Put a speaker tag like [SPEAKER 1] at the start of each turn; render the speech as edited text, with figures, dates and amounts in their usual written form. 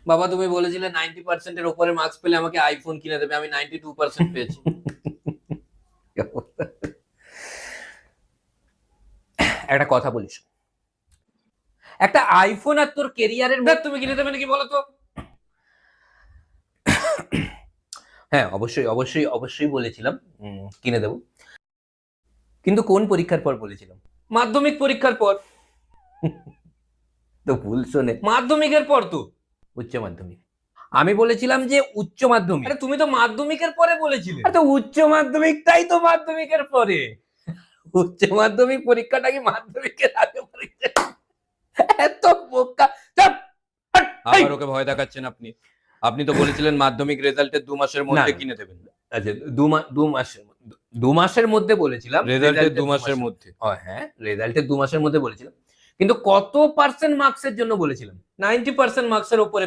[SPEAKER 1] বাবা তুমি বলেছিলে 90% এর উপরে মার্কস পেলে আমাকে আইফোন কিনে দেবে, আমি 92% পেয়েছি। একটা কথা বলিস, একটা আইফোন আর তোর কেরিয়ারের তুমি কিনে দেবে নাকি বলো তো? হ্যাঁ অবশ্যই অবশ্যই অবশ্যই বলেছিলাম কিনে দেবো, কিন্তু কোন পরীক্ষার পর বলেছিলাম? মাধ্যমিক পরীক্ষার পর। তো ভুল শোনে, মাধ্যমিকের পর তো উচ্চ মাধ্যমিক। আমি বলেছিলাম যে উচ্চ মাধ্যমিক। আরে তুমি তো মাধ্যমিকের পরে বলেছিলে। আরে তো উচ্চ মাধ্যমিকটাই তো মাধ্যমিকের পরে। উচ্চ মাধ্যমিক পরীক্ষাটা কি মাধ্যমিকের আগে পরীক্ষা? এত বোকা। চাপ। আবার ওকে ভয় দেখাচ্ছেন আপনি। আপনি তো বলেছিলেন মাধ্যমিক রেজাল্টের 2 মাসের মধ্যে কিনে দেবেন। আচ্ছা 2 মাসের মধ্যে বলেছিলাম, রেজাল্টের 2 মাসের মধ্যে। হ্যাঁ রেজাল্টের 2 মাসের মধ্যে বলেছিলাম, কিন্তু কত পার্সেন্ট মার্কসের জন্য বলেছিলাম? 90% মার্কসের উপরে